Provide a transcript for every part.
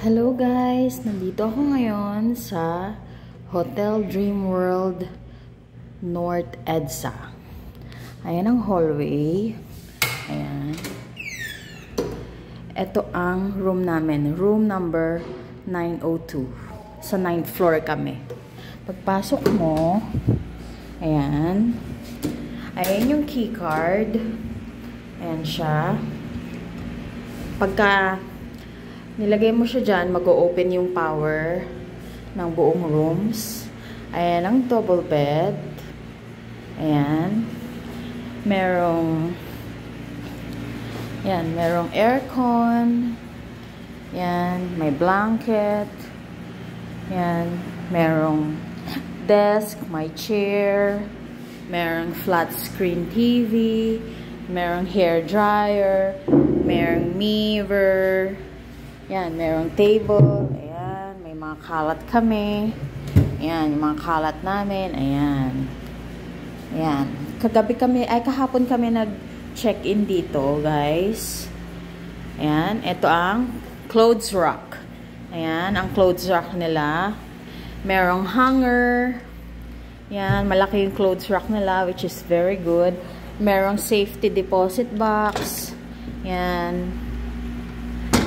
Hello guys! Nandito ako ngayon sa Hotel Dreamworld North EDSA. Ayan ang hallway. Ayan. Ito ang room namin. Room number 902. Sa 9th floor kami. Pagpasok mo, ayan. Ayan yung keycard. Ayan siya. Pagka nilagay mo siya dyan, mag-o-open yung power ng buong rooms. Ayan ang double bed. Ayan. Merong aircon. Ayan. May blanket. Ayan. Merong desk, may chair. Merong flat screen TV. Merong hair dryer. Merong mirror. Yan, merong table. Ayan, may mga kalat kami. Ayan, yung mga kalat namin. Ayan. Ayan. Kahapon kami nag-check-in dito, guys. Ayan, ito ang clothes rack. Ayan, ang clothes rack nila. Merong hanger. Ayan, malaki yung clothes rack nila, which is very good. Merong safety deposit box. Ayan.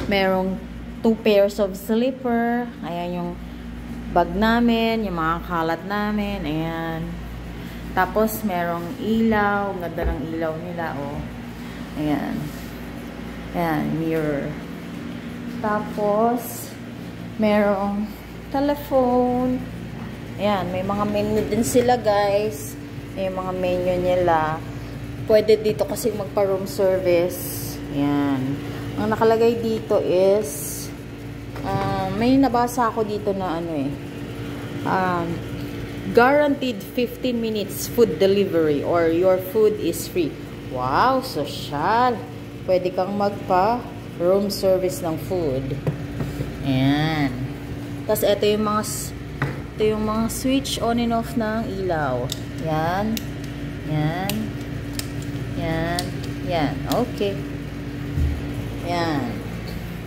Merong 2 pairs of slipper. Ayan yung bag namin, yung mga kalat namin. Ayan. Tapos, merong ilaw. Ang ganda ng ilaw nila, oh. Ayan. Ayan, mirror. Tapos, merong telephone. Ayan, may mga menu din sila, guys. May mga menu nila. Pwede dito kasi magpa-room service. Ayan. Ang nakalagay dito is may nabasa ako dito na guaranteed 15 minutes food delivery or your food is free. Wow, social. Pwede kang magpa-room service ng food. Ayan. Tapos ito yung mga switch on and off ng ilaw. Yan. Yan. Yan. Yan. Okay. Yan.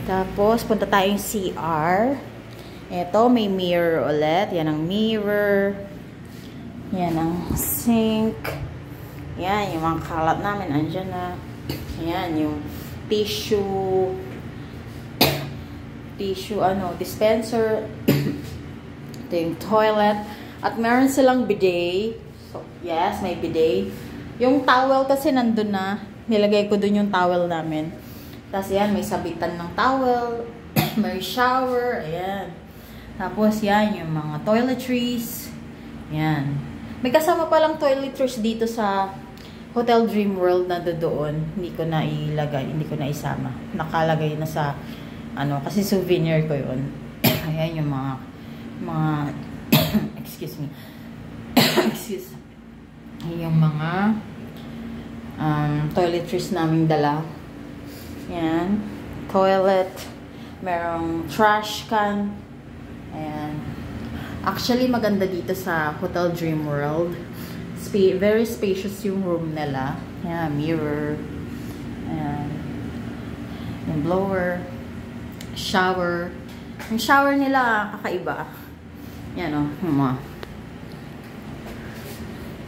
Tapos, punta tayong CR. Ito, may mirror ulit. Yan ang mirror. Yan ang sink. Yan, yung mga kalat namin. Andyan na. Yan, yung tissue. Dispenser. Ito yung toilet. At meron silang bidet. So, yes, may bidet. Yung towel kasi nandun na. Nilagay ko dun yung towel namin. Tapos yan, may sabitan ng towel. May shower. Ayan. Tapos yan, yung mga toiletries. Yan. May kasama palang toiletries dito sa Hotel Dreamworld na doon. Hindi ko na ilagay. Hindi ko na isama. Nakalagay na sa kasi souvenir ko yun. Ayan yung mga excuse me. Excuse me. Yung mga toiletries naming dala. Yan. Toilet. Merong trash can. Ayan. Actually, maganda dito sa Hotel Dreamworld. Very spacious yung room nila. Ayan. Mirror. Ayan. Yung blower. Shower. Yung shower nila, kakaiba. Yan o.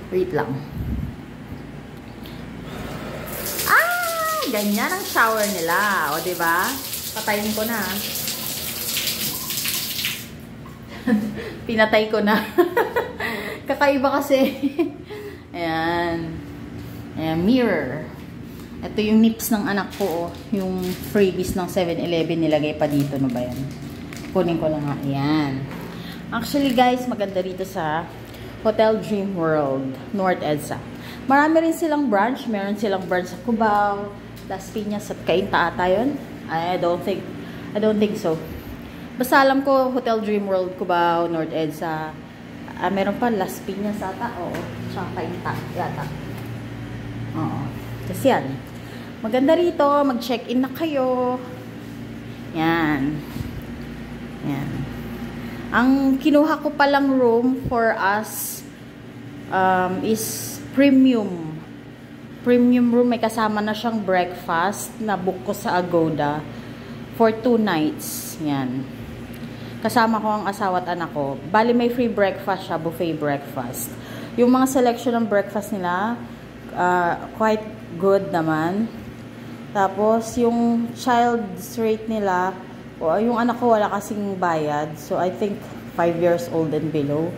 Wait lang. Ganyan ang shower nila. O, diba? Patayin ko na. Pinatay ko na. Kakaiba kasi. Ayan. Ayan, mirror. Ito yung nips ng anak ko. Yung freebies ng 7-Eleven nilagay pa dito. Ano ba yan? Kunin ko na nga. Ayan. Actually, guys, maganda rito sa Hotel Dreamworld North EDSA. Marami rin silang branch. Meron silang branch sa Cubao, Las Piñas at Cainta ata yun. I don't think so. Basta alam ko, Hotel Dreamworld, Cubao, North EDSA. Meron pa, Las Piñas ata. Oo. Tsaka Cainta yata. Oo. Kasi yan. Maganda rito. Mag-check-in na kayo. Yan. Yan. Ang kinuha ko palang room for us is premium room. May kasama na siyang breakfast na book ko sa Agoda for 2 nights. Yan. Kasama ko ang asawa at anak ko. Bali, may free breakfast siya, buffet breakfast. Yung mga selection ng breakfast nila, quite good naman. Tapos, yung child's rate nila, yung anak ko wala kasing bayad. So, I think 5 years old and below,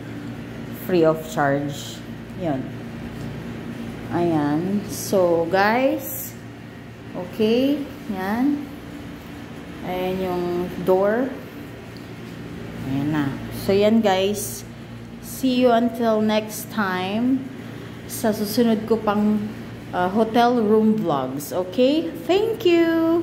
free of charge. Yun. Ayan. So, guys, okay. Yan. Ayan yung door. Ayan na. So, yan guys. See you until next time sa susunod ko pang hotel room vlogs. Okay? Thank you!